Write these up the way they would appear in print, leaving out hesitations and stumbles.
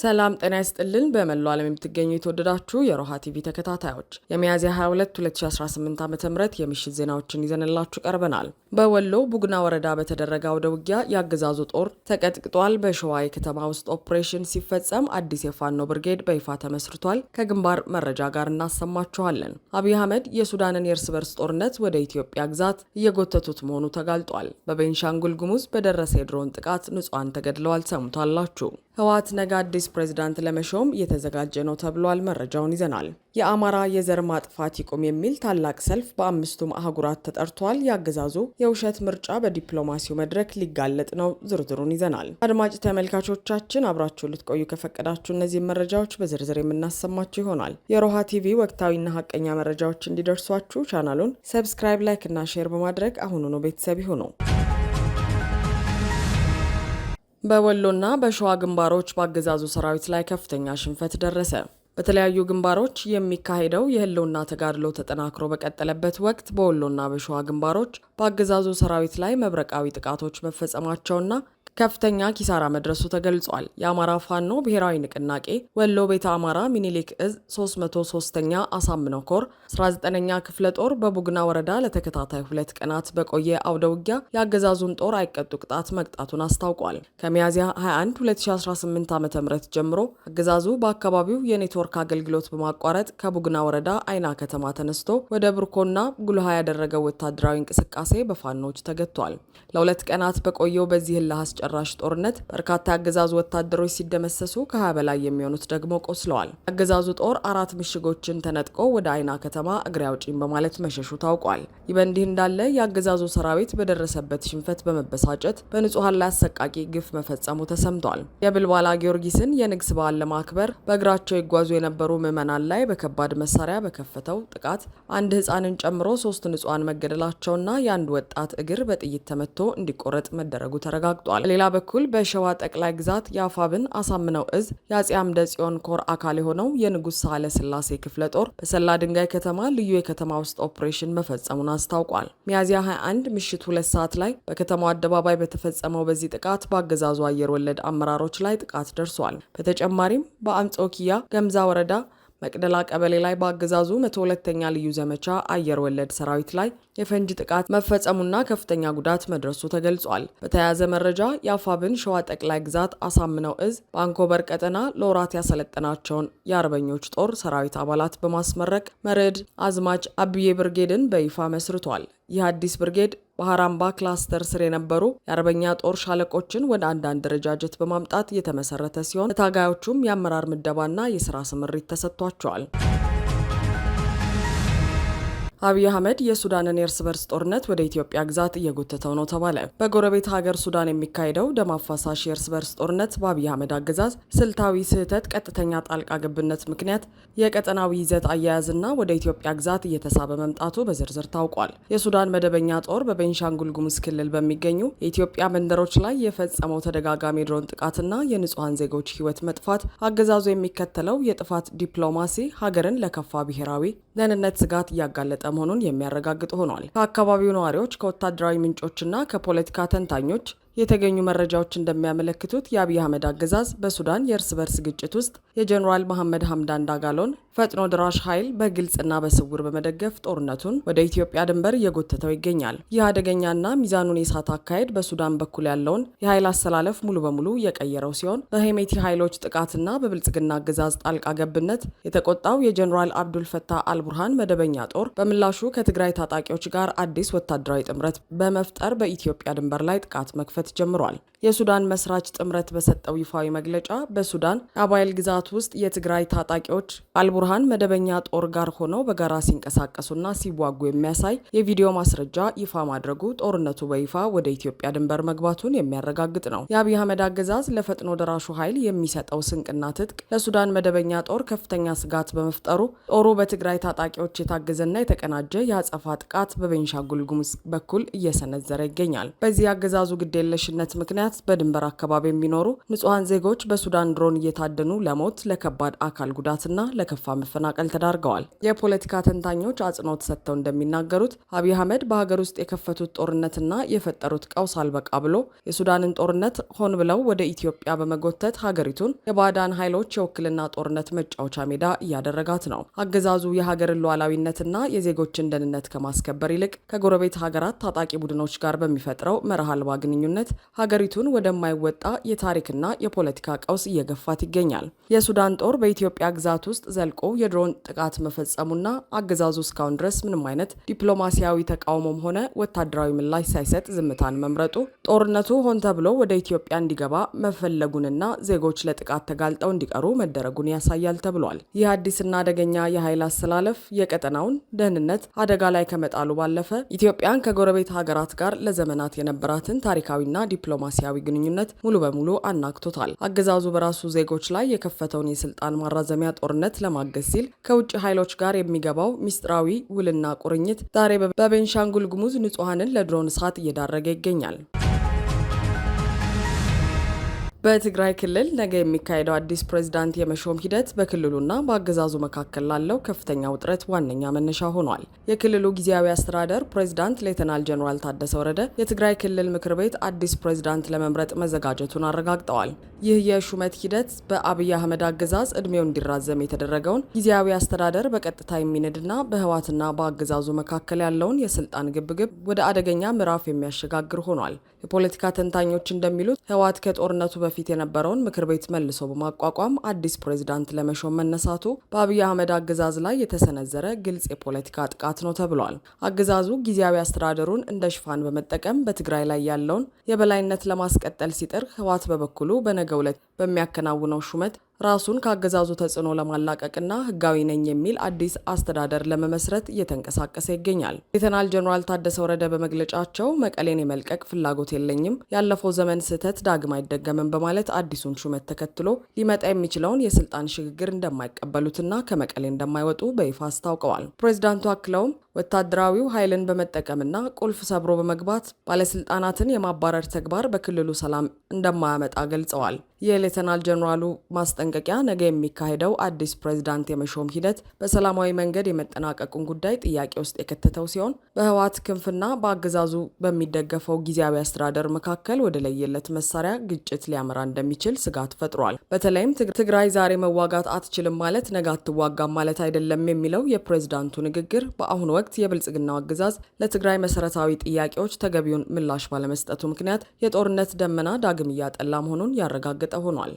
ሰላም ጤና ይስጥልን። በመላው ዓለም የምትገኙ የተወደዳችሁ የሮሃ ቲቪ ተከታታዮች የሚያዝያ 22 2018 ዓ.ም የምሽት ዜናዎችን ይዘንላችሁ ቀርበናል። በወሎ ቡግና ወረዳ በተደረገ አውደ ውጊያ የአገዛዙ ጦር ተቀጥቅጧል። በሸዋ የከተማ ውስጥ ኦፕሬሽን ሲፈጸም አዲስ የፋኖ ብርጌድ በይፋ ተመስርቷል። ከግንባር መረጃ ጋር እናሰማችኋለን። አብይ አህመድ የሱዳንን የእርስ በርስ ጦርነት ወደ ኢትዮጵያ ግዛት እየጎተቱት መሆኑ ተጋልጧል። በቤንሻንጉል ጉሙዝ በደረሰ የድሮን ጥቃት ንጹሃን ተገድለዋል። ሰምቷላችሁ። ህወሓት ነገ አዲስ ፕሬዝዳንት ለመሾም እየተዘጋጀ ነው ተብሏል። መረጃውን ይዘናል። የአማራ የዘር ማጥፋት ይቁም የሚል ታላቅ ሰልፍ በአምስቱም አህጉራት ተጠርቷል። ያገዛዙ የውሸት ምርጫ በዲፕሎማሲው መድረክ ሊጋለጥ ነው። ዝርዝሩን ይዘናል። አድማጭ ተመልካቾቻችን አብራችሁ ልትቆዩ ከፈቀዳችሁ እነዚህ መረጃዎች በዝርዝር የምናሰማችሁ ይሆናል። የሮሃ ቲቪ ወቅታዊና ሀቀኛ መረጃዎች እንዲደርሷችሁ ቻናሉን ሰብስክራይብ፣ ላይክ እና ሼር በማድረግ አሁኑኑ ቤተሰብ ይሁኑ። በወሎና በሸዋ ግንባሮች በአገዛዙ ሰራዊት ላይ ከፍተኛ ሽንፈት ደረሰ። በተለያዩ ግንባሮች የሚካሄደው የህልውና ተጋድሎ ተጠናክሮ በቀጠለበት ወቅት በወሎና በሸዋ ግንባሮች በአገዛዙ ሰራዊት ላይ መብረቃዊ ጥቃቶች መፈጸማቸውና ከፍተኛ ኪሳራ መድረሱ ተገልጿል። የአማራ ፋኖ ብሔራዊ ንቅናቄ ወሎ ቤተ አማራ ሚኒሊክ እዝ 303ኛ አሳምነው ኮር 19ኛ ክፍለ ጦር በቡግና ወረዳ ለተከታታይ 2 ቀናት በቆየ አውደ ውጊያ የአገዛዙን ጦር አይቀጡ ቅጣት መቅጣቱን አስታውቋል። ከሚያዝያ 21 2018 ዓ.ም ጀምሮ አገዛዙ በአካባቢው የኔትወርክ አገልግሎት በማቋረጥ ከቡግና ወረዳ አይና ከተማ ተነስቶ ወደ ብርኮና ጉልሃ ያደረገው ወታደራዊ እንቅስቃሴ በፋኖች ተገቷል። ለ2 ቀናት በቆየው በዚህ ጨራሽ ጦርነት በርካታ የአገዛዙ ወታደሮች ሲደመሰሱ ከ20 በላይ የሚሆኑት ደግሞ ቆስለዋል። አገዛዙ ጦር 4 ምሽጎችን ተነጥቆ ወደ አይና ከተማ እግሬ አውጪኝ በማለት መሸሹ ታውቋል። ይህ በእንዲህ እንዳለ የአገዛዙ ሰራዊት በደረሰበት ሽንፈት በመበሳጨት በንጹሃን ላይ አሰቃቂ ግፍ መፈጸሙ ተሰምቷል። የብልባላ ጊዮርጊስን የንግስ በዓል ለማክበር በእግራቸው ይጓዙ የነበሩ ምዕመናን ላይ በከባድ መሳሪያ በከፈተው ጥቃት አንድ ህፃንን ጨምሮ 3 ንጹሃን መገደላቸውና የአንድ ወጣት እግር በጥይት ተመቶ እንዲቆረጥ መደረጉ ተረጋግጧል። በሌላ በኩል በሸዋ ጠቅላይ ግዛት የአፋብን አሳምነው እዝ የአጼ አምደ ጽዮን ኮር አካል የሆነው የንጉሥ ሳህለ ስላሴ ክፍለ ጦር በሰላ ድንጋይ ከተማ ልዩ የከተማ ውስጥ ኦፕሬሽን መፈጸሙን አስታውቋል። ሚያዝያ 21 ምሽት 2 ሰዓት ላይ በከተማው አደባባይ በተፈጸመው በዚህ ጥቃት በአገዛዙ አየር ወለድ አመራሮች ላይ ጥቃት ደርሷል። በተጨማሪም በአንጾኪያ ገምዛ ወረዳ መቅደላ ቀበሌ ላይ በአገዛዙ 102ኛ ልዩ ዘመቻ አየር ወለድ ሰራዊት ላይ የፈንጂ ጥቃት መፈጸሙና ከፍተኛ ጉዳት መድረሱ ተገልጿል። በተያያዘ መረጃ የአፋብን ሸዋ ጠቅላይ ግዛት አሳምነው እዝ በአንኮበር ቀጠና ለወራት ያሰለጠናቸውን የአርበኞች ጦር ሰራዊት አባላት በማስመረቅ መርዕድ አዝማች አብዬ ብርጌድን በይፋ መስርቷል። ይህ አዲስ ብርጌድ በሐራምባ ክላስተር ስር የነበሩ የአርበኛ ጦር ሻለቆችን ወደ አንዳንድ ደረጃጀት በማምጣት የተመሰረተ ሲሆን ለታጋዮቹም የአመራር ምደባና የስራ ስምሪት ተሰጥቷቸዋል። አብይ አህመድ የሱዳንን የእርስ በርስ ጦርነት ወደ ኢትዮጵያ ግዛት እየጎተተው ነው ተባለ። በጎረቤት ሀገር ሱዳን የሚካሄደው ደም አፋሳሽ የእርስ በርስ ጦርነት በአብይ አህመድ አገዛዝ ስልታዊ ስህተት፣ ቀጥተኛ ጣልቃ ገብነት ምክንያት የቀጠናዊ ይዘት አያያዝና ወደ ኢትዮጵያ ግዛት እየተሳበ መምጣቱ በዝርዝር ታውቋል። የሱዳን መደበኛ ጦር በቤንሻንጉል ጉሙዝ ክልል በሚገኙ የኢትዮጵያ መንደሮች ላይ የፈጸመው ተደጋጋሚ ድሮን ጥቃትና የንጹሐን ዜጎች ሕይወት መጥፋት አገዛዙ የሚከተለው የጥፋት ዲፕሎማሲ ሀገርን ለከፋ ብሔራዊ ደህንነት ስጋት እያጋለጠ መሆኑን የሚያረጋግጥ ሆኗል። ከአካባቢው ነዋሪዎች፣ ከወታደራዊ ምንጮችና ከፖለቲካ ተንታኞች የተገኙ መረጃዎች እንደሚያመለክቱት የአብይ አህመድ አገዛዝ በሱዳን የእርስ በርስ ግጭት ውስጥ የጀኔራል መሐመድ ሐምዳን ዳጋሎን ፈጥኖ ድራሽ ኃይል በግልጽና በስውር በመደገፍ ጦርነቱን ወደ ኢትዮጵያ ድንበር እየጎተተው ይገኛል። ይህ አደገኛና ሚዛኑን የሳተ አካሄድ በሱዳን በኩል ያለውን የኃይል አሰላለፍ ሙሉ በሙሉ የቀየረው ሲሆን በሄሜቲ ኃይሎች ጥቃትና በብልጽግና አገዛዝ ጣልቃ ገብነት የተቆጣው የጀኔራል አብዱልፈታህ አልቡርሃን መደበኛ ጦር በምላሹ ከትግራይ ታጣቂዎች ጋር አዲስ ወታደራዊ ጥምረት በመፍጠር በኢትዮጵያ ድንበር ላይ ጥቃት መክፈት ጀምሯል። የሱዳን መስራች ጥምረት በሰጠው ይፋዊ መግለጫ በሱዳን አባይል ግዛት ውስጥ የትግራይ ታጣቂዎች አልቡርሃን መደበኛ ጦር ጋር ሆነው በጋራ ሲንቀሳቀሱና ሲዋጉ የሚያሳይ የቪዲዮ ማስረጃ ይፋ ማድረጉ ጦርነቱ በይፋ ወደ ኢትዮጵያ ድንበር መግባቱን የሚያረጋግጥ ነው። የአብይ አህመድ አገዛዝ ለፈጥኖ ደራሹ ኃይል የሚሰጠው ስንቅና ትጥቅ ለሱዳን መደበኛ ጦር ከፍተኛ ስጋት በመፍጠሩ ጦሩ በትግራይ ታጣቂዎች የታገዘና የተቀናጀ የአጸፋ ጥቃት በቤንሻንጉል ጉሙዝ በኩል እየሰነዘረ ይገኛል። በዚህ አገዛዙ ግዴለሽነት ምክንያት ምክንያት በድንበር አካባቢ የሚኖሩ ንጹሃን ዜጎች በሱዳን ድሮን እየታደኑ ለሞት፣ ለከባድ አካል ጉዳትና ለከፋ መፈናቀል ተዳርገዋል። የፖለቲካ ተንታኞች አጽንኦት ሰጥተው እንደሚናገሩት አብይ አህመድ በሀገር ውስጥ የከፈቱት ጦርነትና የፈጠሩት ቀውስ አልበቃ ብሎ የሱዳንን ጦርነት ሆን ብለው ወደ ኢትዮጵያ በመጎተት ሀገሪቱን የባዕዳን ኃይሎች የውክልና ጦርነት መጫወቻ ሜዳ እያደረጋት ነው። አገዛዙ የሀገርን ሉዓላዊነትና የዜጎችን ደህንነት ከማስከበር ይልቅ ከጎረቤት ሀገራት ታጣቂ ቡድኖች ጋር በሚፈጥረው መርህ አልባ ግንኙነት ሀገሪቱን ወደማይወጣ የታሪክና የፖለቲካ ቀውስ እየገፋት ይገኛል። የሱዳን ጦር በኢትዮጵያ ግዛት ውስጥ ዘልቆ የድሮን ጥቃት መፈጸሙና አገዛዙ እስካሁን ድረስ ምንም አይነት ዲፕሎማሲያዊ ተቃውሞም ሆነ ወታደራዊ ምላሽ ሳይሰጥ ዝምታን መምረጡ ጦርነቱ ሆን ተብሎ ወደ ኢትዮጵያ እንዲገባ መፈለጉንና ዜጎች ለጥቃት ተጋልጠው እንዲቀሩ መደረጉን ያሳያል ተብሏል። ይህ አዲስና አደገኛ የኃይል አሰላለፍ የቀጠናውን ደህንነት አደጋ ላይ ከመጣሉ ባለፈ ኢትዮጵያን ከጎረቤት ሀገራት ጋር ለዘመናት የነበራትን ታሪካዊና ዲፕሎማሲያዊ ግንኙነት ሙሉ በሙሉ አናግቶታል። አገዛዙ በራሱ ዜጎች ላይ የከፈተውን የስልጣን ማራዘሚያ ጦርነት ለማገዝ ሲል ከውጭ ኃይሎች ጋር የሚገባው ሚስጥራዊ ውልና ቁርኝት ዛሬ በቤንሻንጉል ጉሙዝ ንጹሐንን ለድሮን እሳት እየዳረገ ይገኛል። በትግራይ ክልል ነገ የሚካሄደው አዲስ ፕሬዝዳንት የመሾም ሂደት በክልሉና በአገዛዙ መካከል ላለው ከፍተኛ ውጥረት ዋነኛ መነሻ ሆኗል። የክልሉ ጊዜያዊ አስተዳደር ፕሬዝዳንት ሌተናል ጀነራል ታደሰ ወረደ የትግራይ ክልል ምክር ቤት አዲስ ፕሬዝዳንት ለመምረጥ መዘጋጀቱን አረጋግጠዋል። ይህ የሹመት ሂደት በአብይ አህመድ አገዛዝ እድሜው እንዲራዘም የተደረገውን ጊዜያዊ አስተዳደር በቀጥታ የሚነድና በህወሓትና በአገዛዙ መካከል ያለውን የስልጣን ግብግብ ወደ አደገኛ ምዕራፍ የሚያሸጋግር ሆኗል። የፖለቲካ ተንታኞች እንደሚሉት ህወሓት ከጦርነቱ በፊት የነበረውን ምክር ቤት መልሶ በማቋቋም አዲስ ፕሬዝዳንት ለመሾም መነሳቱ በአብይ አህመድ አገዛዝ ላይ የተሰነዘረ ግልጽ የፖለቲካ ጥቃት ነው ተብሏል። አገዛዙ ጊዜያዊ አስተዳደሩን እንደ ሽፋን በመጠቀም በትግራይ ላይ ያለውን የበላይነት ለማስቀጠል ሲጥር፣ ህወሓት በበኩሉ በነገው ዕለት በሚያከናውነው ሹመት ራሱን ከአገዛዙ ተጽዕኖ ለማላቀቅና ህጋዊ ነኝ የሚል አዲስ አስተዳደር ለመመስረት እየተንቀሳቀሰ ይገኛል። ሌተናል ጀነራል ታደሰ ወረደ በመግለጫቸው መቀሌን የመልቀቅ ፍላጎት የለኝም፣ ያለፈው ዘመን ስህተት ዳግም አይደገምም በማለት አዲሱን ሹመት ተከትሎ ሊመጣ የሚችለውን የስልጣን ሽግግር እንደማይቀበሉትና ከመቀሌ እንደማይወጡ በይፋ አስታውቀዋል። ፕሬዝዳንቱ አክለውም ወታደራዊው ኃይልን በመጠቀምና ቁልፍ ሰብሮ በመግባት ባለስልጣናትን የማባረር ተግባር በክልሉ ሰላም እንደማያመጣ ገልጸዋል። የሌተናል ጀነራሉ ማስጠንቀቂያ ነገ የሚካሄደው አዲስ ፕሬዝዳንት የመሾም ሂደት በሰላማዊ መንገድ የመጠናቀቁን ጉዳይ ጥያቄ ውስጥ የከተተው ሲሆን በህወሓት ክንፍና በአገዛዙ በሚደገፈው ጊዜያዊ አስተዳደር መካከል ወደ ለየለት መሳሪያ ግጭት ሊያመራ እንደሚችል ስጋት ፈጥሯል። በተለይም ትግራይ ዛሬ መዋጋት አትችልም ማለት ነገ አትዋጋም ማለት አይደለም የሚለው የፕሬዝዳንቱ ንግግር በአሁኑ ወቅት የብልጽግናው አገዛዝ ለትግራይ መሰረታዊ ጥያቄዎች ተገቢውን ምላሽ ባለመስጠቱ ምክንያት የጦርነት ደመና ዳግም እያጠላ መሆኑን ያረጋግጣል ሆኗል።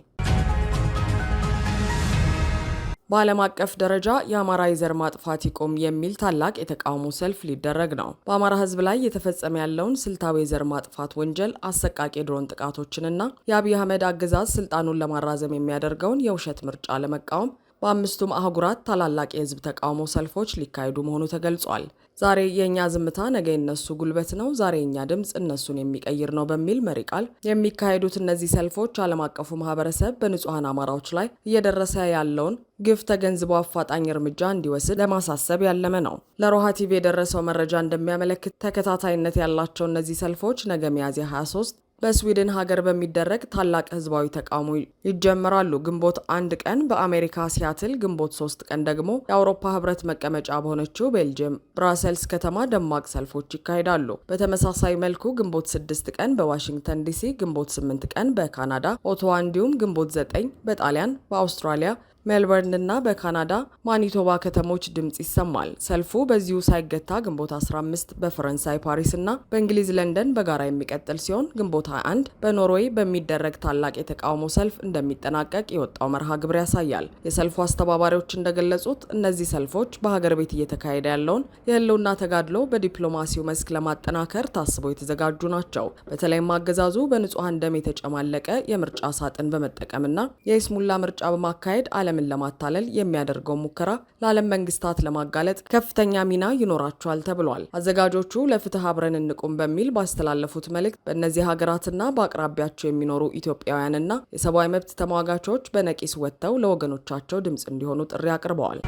በዓለም አቀፍ ደረጃ የአማራ የዘር ማጥፋት ይቆም የሚል ታላቅ የተቃውሞ ሰልፍ ሊደረግ ነው። በአማራ ህዝብ ላይ የተፈጸመ ያለውን ስልታዊ የዘር ማጥፋት ወንጀል፣ አሰቃቂ የድሮን ጥቃቶችንና የአብይ አህመድ አገዛዝ ስልጣኑን ለማራዘም የሚያደርገውን የውሸት ምርጫ ለመቃወም በአምስቱም አህጉራት ታላላቅ የህዝብ ተቃውሞ ሰልፎች ሊካሄዱ መሆኑ ተገልጿል። ዛሬ የእኛ ዝምታ ነገ የነሱ ጉልበት ነው፣ ዛሬ የእኛ ድምፅ እነሱን የሚቀይር ነው በሚል መሪ ቃል የሚካሄዱት እነዚህ ሰልፎች ዓለም አቀፉ ማህበረሰብ በንጹሐን አማራዎች ላይ እየደረሰ ያለውን ግፍ ተገንዝቦ አፋጣኝ እርምጃ እንዲወስድ ለማሳሰብ ያለመ ነው። ለሮሃ ቲቪ የደረሰው መረጃ እንደሚያመለክት ተከታታይነት ያላቸው እነዚህ ሰልፎች ነገ ሚያዝያ 23 በስዊድን ሀገር በሚደረግ ታላቅ ህዝባዊ ተቃውሞ ይጀምራሉ። ግንቦት 1 ቀን በአሜሪካ ሲያትል፣ ግንቦት 3 ቀን ደግሞ የአውሮፓ ህብረት መቀመጫ በሆነችው ቤልጅየም ብራሰልስ ከተማ ደማቅ ሰልፎች ይካሄዳሉ። በተመሳሳይ መልኩ ግንቦት 6 ቀን በዋሽንግተን ዲሲ፣ ግንቦት 8 ቀን በካናዳ ኦቶዋ እንዲሁም ግንቦት 9 በጣሊያን፣ በአውስትራሊያ ሜልበርን እና በካናዳ ማኒቶባ ከተሞች ድምጽ ይሰማል። ሰልፉ በዚሁ ሳይገታ ግንቦት 15 በፈረንሳይ ፓሪስ እና በእንግሊዝ ለንደን በጋራ የሚቀጥል ሲሆን ግንቦት 21 በኖርዌይ በሚደረግ ታላቅ የተቃውሞ ሰልፍ እንደሚጠናቀቅ የወጣው መርሃ ግብር ያሳያል። የሰልፉ አስተባባሪዎች እንደገለጹት እነዚህ ሰልፎች በሀገር ቤት እየተካሄደ ያለውን የህልውና ተጋድሎ በዲፕሎማሲው መስክ ለማጠናከር ታስበው የተዘጋጁ ናቸው። በተለይም አገዛዙ በንጹሐን ደም የተጨማለቀ የምርጫ ሳጥን በመጠቀምና የይስሙላ ምርጫ በማካሄድ ዓለምን ለማታለል የሚያደርገው ሙከራ ለዓለም መንግስታት ለማጋለጥ ከፍተኛ ሚና ይኖራቸዋል ተብሏል። አዘጋጆቹ ለፍትህ አብረን እንቁም በሚል ባስተላለፉት መልእክት በእነዚህ ሀገራትና በአቅራቢያቸው የሚኖሩ ኢትዮጵያውያንና የሰብአዊ መብት ተሟጋቾች በነቂስ ወጥተው ለወገኖቻቸው ድምፅ እንዲሆኑ ጥሪ አቅርበዋል።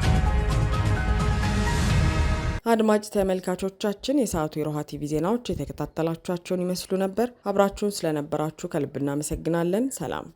አድማጭ ተመልካቾቻችን የሰዓቱ የሮሃ ቲቪ ዜናዎች የተከታተላችኋቸውን ይመስሉ ነበር። አብራችሁን ስለነበራችሁ ከልብ እናመሰግናለን። ሰላም።